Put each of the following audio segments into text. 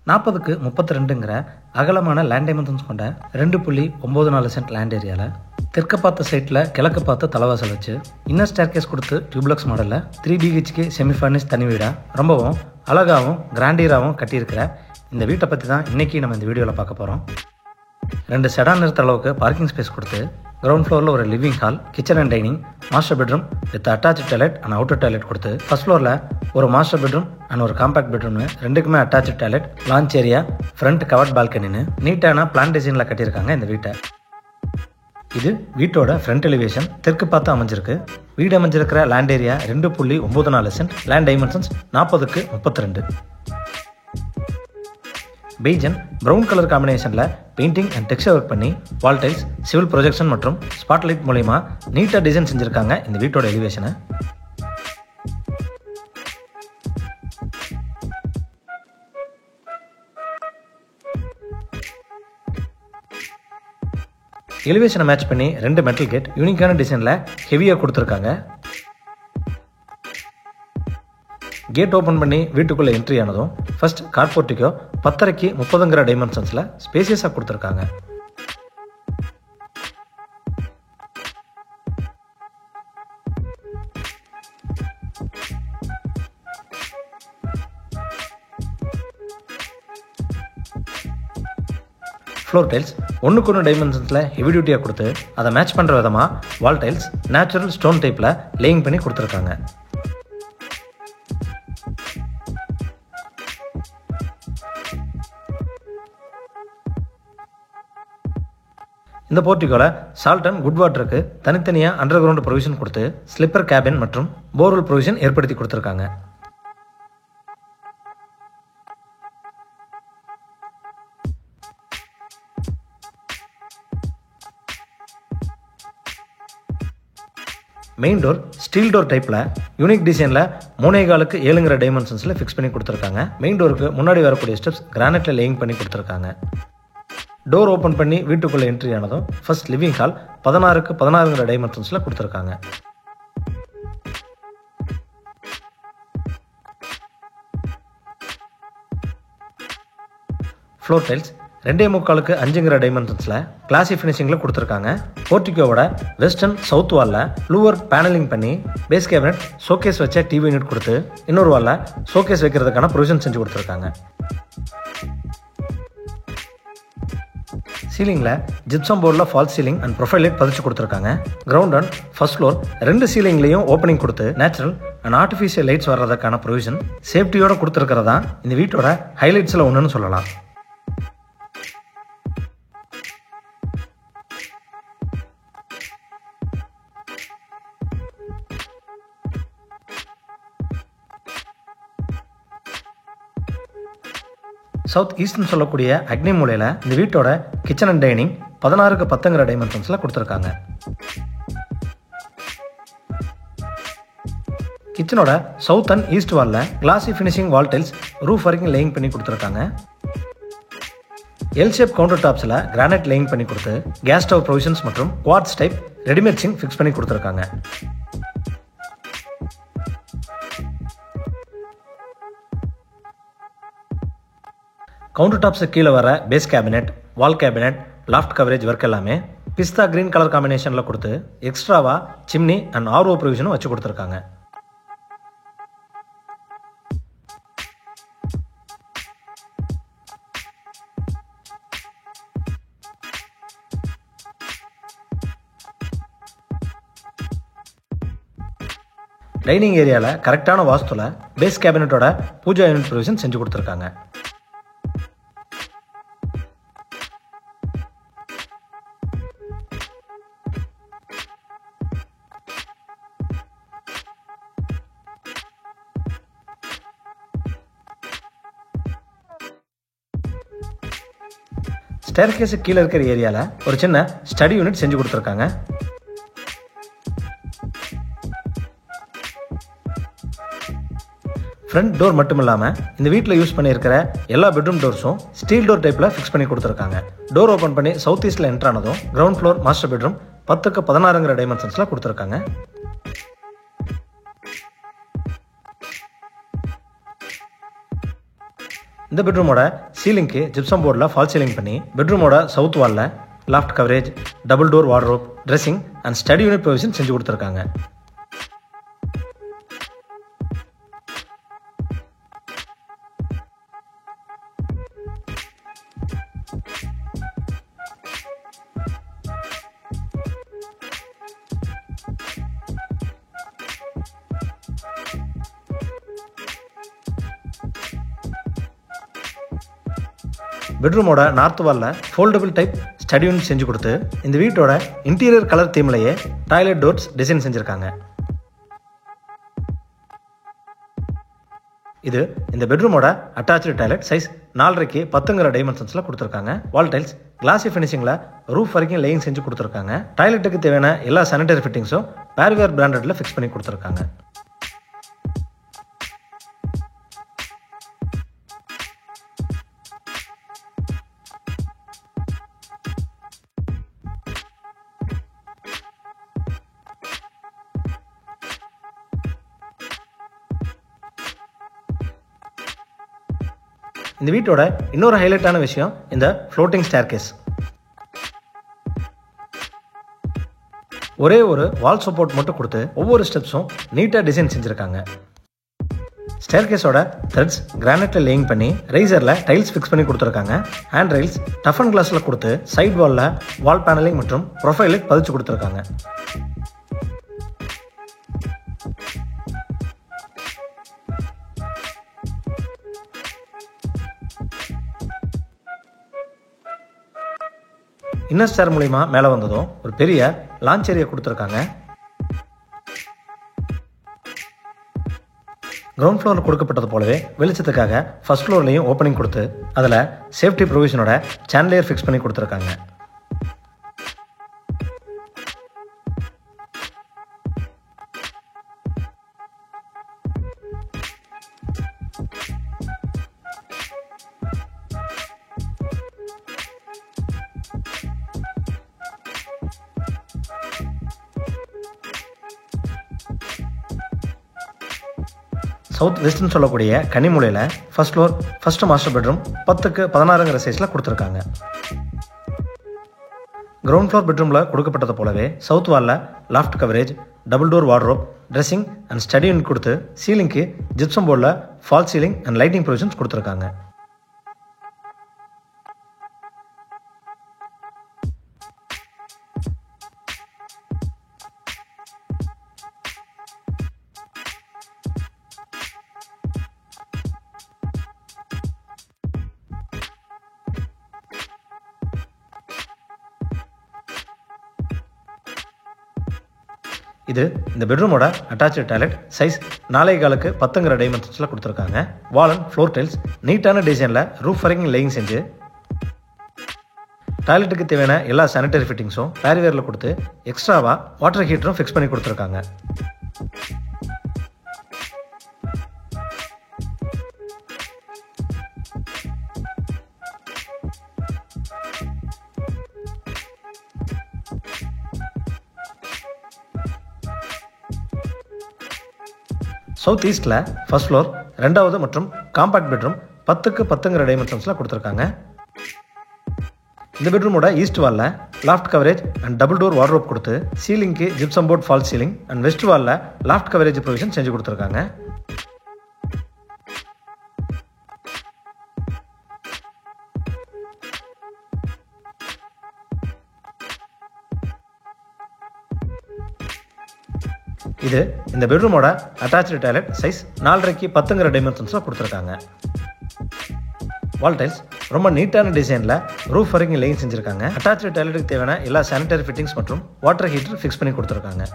40க்கு 32ங்கிற அகலமான land dimensions கொண்ட 2.94 cent land ஏரியாவில் தெற்கு பார்த்த சைட்டில் கிழக்கு பார்த்து தலைவாசல் வச்சு இன்னர் ஸ்டேர்கேஸ் கொடுத்து டியூப்ளக்ஸ் மாடலில் 3 BHK செமி ஃபர்னிஷ் தனி வீடாக ரொம்பவும் அழகாகவும் கிராண்டியராகவும் கட்டியிருக்கிற இந்த வீட்டை பற்றி தான் இன்றைக்கி நம்ம இந்த வீடியோவில் பார்க்க போகிறோம். 2 செடான் நிறுத்த அளவுக்கு பார்க்கிங் ஸ்பேஸ் கொடுத்து கிரவுண்ட் ஃப்ளோரில் ஒரு living hall, kitchen and dining, master bedroom with attach toilet and outer toilet கொடுத்து ஃபர்ஸ்ட் ஃப்ளோரில் ஒரு மாஸ்டர் பெட்ரூம் அண்ட் ஒரு காம்பேக்ட் பெட்ரூம்னு ரெண்டுக்குமே attach toilet, lounge area, front covered பால்கனின்னு நீட்டான பிளான் டிசைனில் கட்டியிருக்காங்க இந்த வீட்டை. இது வீட்டோட ஃப்ரண்ட் எலிவேஷன் தெற்கு பார்த்து அமைஞ்சிருக்கு. வீடு அமைஞ்சிருக்கிற land area 2.94 cent, land dimensions 40க்கு 32. பெய்ஜ் அண்ட் ப்ரௌன் கலர் காம்பினேஷனில் பெயிண்டிங் அண்ட் டெக்ஸ்சர் ஒர்க் பண்ணி வால் டைல்ஸ், சிவில் ப்ரொஜெக்ஷன் மற்றும் ஸ்பாட்லைட் மூலமா நீட்டாக டிசைன் செஞ்சுருக்காங்க இந்த வீட்டோட எலிவேஷனை. எலிவேஷனை மேட்ச் பண்ணி 2 மெட்டல் கேட் யூனிக்கான டிசைனில் ஹெவியாக கொடுத்துருக்காங்க. கேட் ஓப்பன் பண்ணி வீட்டுக்குள்ளே என்ட்ரி ஆனதும் ஃபர்ஸ்ட் கார் போர்ட்டிக்கோ 10.5க்கு 30ங்கிற டைமென்ஷன்ஸில் ஸ்பேசியஸாக கொடுத்துருக்காங்க. ஃப்ளோர் டைல்ஸ் 1:1 டைமென்ஷன்ஸில் ஹெவி டியூட்டியாக கொடுத்து அதை மேட்ச் பண்ணுற விதமாக வால் டைல்ஸ் நேச்சுரல் ஸ்டோன் டைப்பில் லேயிங் பண்ணி கொடுத்துருக்காங்க. இந்த போர்ட்டிகோவில் சால்ட் அண்ட் குட் வாட்டருக்கு தனித்தனியாக அண்டர் கிரவுண்ட் ப்ரொவிஷன் கொடுத்து ஸ்லிப்பர் கேபின் மற்றும் போர்வெல் ப்ரொவிஷன் ஏற்படுத்தி கொடுத்துருக்காங்க. மெயின் டோர் ஸ்டீல் டோர் டைப்பில் யூனிக் டிசைனில் 3.4க்கு 7ங்கிற டைமென்ஷன்ஸில் ஃபிக்ஸ் பண்ணி கொடுத்துருக்காங்க. மெயின் டோருக்கு முன்னாடி வரக்கூடிய ஸ்டெப்ஸ் கிரானைட்டில் லேயிங் பண்ணி கொடுத்துருக்காங்க. டோர் ஓப்பன் பண்ணி வீட்டுக்குள்ளே என்ட்ரி ஆனதும் ஃபர்ஸ்ட் லிவிங் ஹால் 16க்கு 16ங்கிற டைமென்ஷன்ஸில் கொடுத்துருக்காங்க. ஃப்ளோர் டைல்ஸ் 2.75க்கு 5ங்கிற டைமென்ஷன்ஸில் கிளாசி ஃபினிஷிங்கில் கொடுத்துருக்காங்க. போர்ட்டிகோவோட வெஸ்டர்ன் சவுத் வாலில் லூவர் பேனலிங் பண்ணி பேஸ் கேபினட் ஷோகேஸ் வச்ச டிவி யூனிட் கொடுத்து இன்னொரு வாலில் ஷோகேஸ் வைக்கிறதுக்கான ப்ரொவிஷன் செஞ்சு கொடுத்துருக்காங்க. சீலிங்கில் ஜிப்சம் போர்டில் false ceiling and profile light பதிச்சு கொடுத்துருக்காங்க. கிரவுண்ட் அண்ட் ஃபர்ஸ்ட் ஃப்ளோர் 2 சீலிங்லையும் ஓப்பனிங் கொடுத்து நேச்சுரல் அண்ட் ஆர்டிஃபிஷியல் லைட்ஸ் வர்றதுக்கான ப்ரொவிஷன் சேஃப்டியோட கொடுத்துருக்கிறதா இந்த வீட்டோட ஹைலைட்ஸில் ஒன்றுன்னு சொல்லலாம். சவுத் ஈஸ்ட்னு சொல்லக்கூடிய அக்னி மூலையில் இந்த வீட்டோட கிச்சன் அண்ட் டைனிங் 16க்கு 10ங்கிற டைமென்ஷன்ஸில் கொடுத்துருக்காங்க. கிச்சனோட சவுத் அண்ட் ஈஸ்ட் வாலில் classy finishing wall tiles roof வரைக்கும் லேயிங் பண்ணி கொடுத்துருக்காங்க. எல் ஷேப் கவுண்டர் டாப்ஸில் கிரானைட் லேயிங் பண்ணி கொடுத்து கேஸ் ஸ்டவ் ப்ரொவிஷன்ஸ் மற்றும் quartz type readymade sink fix பண்ணி கொடுத்துருக்காங்க. கவுண்டர் டாப்ஸு கீழே வர base cabinet, wall cabinet, loft coverage work எல்லாமே பிஸ்தா கிரீன் கலர் காம்பினேஷனில் கொடுத்து எக்ஸ்ட்ராவாக சிம்னி அண்ட் ஆர்ஓ ப்ரொவிஷனும் வச்சு கொடுத்துருக்காங்க. டைனிங் ஏரியாவில் கரெக்டான வாஸ்துல பேஸ் கேபினட்டோட பூஜா யூனிட் ப்ரொவிஷன் செஞ்சு கொடுத்துருக்காங்க. ஸ்டேர்கேஸு கீழே இருக்கிற ஏரியாவில் ஒரு சின்ன ஸ்டடி யூனிட் செஞ்சு கொடுத்துருக்காங்க. ஃப்ரண்ட் டோர் மட்டும் இல்லாமல் இந்த வீட்டில் யூஸ் பண்ணியிருக்கிற எல்லா பெட்ரூம் டோர்ஸும் ஸ்டீல் டோர் டைப்பில் ஃபிக்ஸ் பண்ணி கொடுத்துருக்காங்க. டோர் ஓப்பன் பண்ணி சவுத் ஈஸ்டில் என்ட்ரானதும் கிரவுண்ட் ஃப்ளோர் மாஸ்டர் பெட்ரூம் 10க்கு 16ங்கிற டைமென்ஷன்ஸில் கொடுத்துருக்காங்க. இந்த பெட்ரூமோட சீலிங்க்கு ஜிப்சம் போர்டில் ஃபால் சீலிங் பண்ணி பெட்ரூமோட சவுத் வாலில் loft coverage, double door wardrobe, dressing and study unit provision செஞ்சு கொடுத்துருக்காங்க. பெட்ரூமோட நார்த் வாலில் ஃபோல்டபுள் டைப் ஸ்டடி யூனிட் செஞ்சு கொடுத்து இந்த வீட்டோட இன்டீரியர் கலர் தீம்லையே டாய்லெட் டோர்ஸ் டிசைன் செஞ்சுருக்காங்க. இது இந்த பெட்ரூமோட அட்டாச்சு டாய்லெட் சைஸ் 4.5 10 டைமென்ஷன்ஸில் கொடுத்துருக்காங்க. வால் டைல்ஸ் கிளாசி ஃபினிஷிங்கில் ரூஃப் வரைக்கும் லேயிங் செஞ்சு கொடுத்துருக்காங்க. டாய்லெட்டுக்கு தேவையான எல்லா சானிடரி ஃபிட்டிங்ஸும் பேர்வேர் பிராண்டட்ல ஃபிக்ஸ் பண்ணி கொடுத்துருக்காங்க. இந்த வீட்டோட இன்னொரு ஹைலைட்டான விஷயம் இந்த ஃப்ளோட்டிங் ஸ்டேர்கேஸ். ஒரே ஒரு வால் சப்போர்ட் மட்டும் கொடுத்து ஒவ்வொரு ஸ்டெப்ஸும் நீட்டாக டிசைன் செஞ்சுருக்காங்க. ஸ்டேர்கேஸோட த்ரெட்ஸ் கிரானைட்ல லேயிங் பண்ணி ரைசரில் டைல்ஸ் ஃபிக்ஸ் பண்ணி கொடுத்துருக்காங்க. ஹேண்ட் ரைல்ஸ் டஃப் அண்ட் கிளாஸில் கொடுத்து சைட் வாலில் வால் பேனலிங் மற்றும் ப்ரொஃபைலுக்கு பதிச்சு கொடுத்துருக்காங்க. இன்னர் ஸ்டேர் மூலிமா மேலே வந்ததும் ஒரு பெரிய லான்ச் ஏரியா கொடுத்துருக்காங்க. கிரவுண்ட் ஃப்ளோரில் கொடுக்கப்பட்டது போலவே வெளிச்சத்துக்காக ஃபர்ஸ்ட் ஃப்ளோர்லையும் ஓப்பனிங் கொடுத்து அதில் சேஃப்டி ப்ரொவிஷனோட சான்லியர் ஃபிக்ஸ் பண்ணி கொடுத்துருக்காங்க. சவுத் வெஸ்ட்னு சொல்லக்கூடிய கன்னிமூலையில் first floor first master bedroom 10க்கு 16 சைஸில் கொடுத்துருக்காங்க. கிரவுண்ட் ஃப்ளோர் பெட்ரூமில் கொடுக்கப்பட்டது போலவே சவுத் வாலில் loft coverage, double door wardrobe, dressing and study unit கொடுத்து சீலிங்க்கு ஜிப்சம் போர்டில் fall ceiling and lighting provisions கொடுத்துருக்காங்க. இது இந்த பெட்ரூமோட அட்டாச்சு டாய்லெட் சைஸ் 4.4க்கு 10 டைமென்ஷன்ஸில் கொடுத்துருக்காங்க. வால் அண்ட் ஃப்ளோர் டைல்ஸ் நீட்டான டிசைனில் ரூஃப் வரைக்கும் லேயிங் செஞ்சு டாய்லெட்டுக்கு தேவையான எல்லா சானிடரி ஃபிட்டிங்ஸும் பேரிவேரில் கொடுத்து எக்ஸ்ட்ராவாக வாட்டர் ஹீட்டரும் ஃபிக்ஸ் பண்ணி கொடுத்துருக்காங்க. சவுத் ஈஸ்டில் ஃபர்ஸ்ட் ஃப்ளோர் 2வது மற்றும் காம்பேக்ட் பெட்ரூம் 10க்கு 10 டைமென்ஷன்ஸில் கொடுத்துருக்காங்க. இந்த பெட்ரூமோட ஈஸ்ட் வாலில் loft coverage and double door wardrobe கொடுத்து சீலிங்க்கு gypsum board fall ceiling and west வாலில் லாஃப்ட் கவரேஜ் ப்ரொவிஷன் செஞ்சு கொடுத்துருக்காங்க. இது இந்த பெட்ரூமோட அட்டாச்சு டாய்லெட் சைஸ் 4.5க்கு 10 டைமென்ஷன்ஸில் கொடுத்துருக்காங்க. வால் டைல்ஸ் ரொம்ப நீட்டான டிசைனில் ரூஃப் வரைக்கும் லேயிங் செஞ்சுருக்காங்க. அட்டாச்சு டாய்லெட்டுக்கு தேவையான எல்லா சானிடரி ஃபிட்டிங்ஸ் மற்றும் வாட்டர் ஹீட்டர் ஃபிக்ஸ் பண்ணி கொடுத்துருக்காங்க.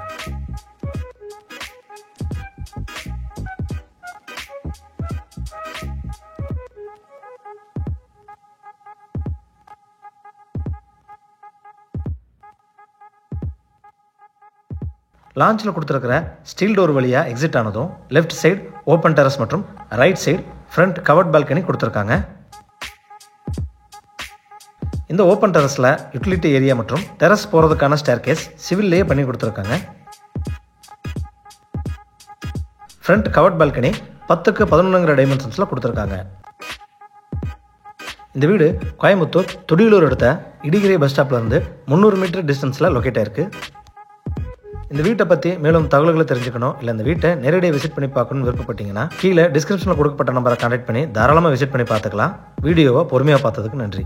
லான்ச்சில் கொடுத்துருக்கிற ஸ்டீல் டோர் வழியாக எக்ஸிட் ஆனதும் லெஃப்ட் சைடு ஓப்பன் டெரஸ் மற்றும் right side front covered balcony கொடுத்துருக்காங்க. இந்த ஓப்பன் டெரஸில் யூட்டிலிட்டி ஏரியா மற்றும் டெரஸ் போகிறதுக்கான ஸ்டேர்கேஸ் சிவில்லையே பண்ணி கொடுத்துருக்காங்க. ஃப்ரண்ட் கவர்ட் பால்கனி 10க்கு 11 டைமென்ஷன்ஸில் கொடுத்துருக்காங்க. இந்த வீடு கோயம்புத்தூர் துடியலூர் அடுத்த இடிகிரி பஸ் ஸ்டாப்லேருந்து 300 மீட்டர் டிஸ்டன்ஸில் லொக்கேட் ஆயிருக்கு. இந்த வீட்டை பற்றி மேலும் தகவல்களை தெரிஞ்சுக்கணும், இல்லை இந்த வீட்டை நேரடியாக விசிட் பண்ணி பார்க்கணும்னு விருப்பப்பட்டீங்கன்னா கீழே டிஸ்கிரிப்ஷனில் கொடுக்கப்பட்ட நம்பரை கான்டாக்ட் பண்ணி தாராளமாக விசிட் பண்ணி பார்த்துக்கலாம். வீடியோவை பொறுமையாக பார்த்ததுக்கு நன்றி.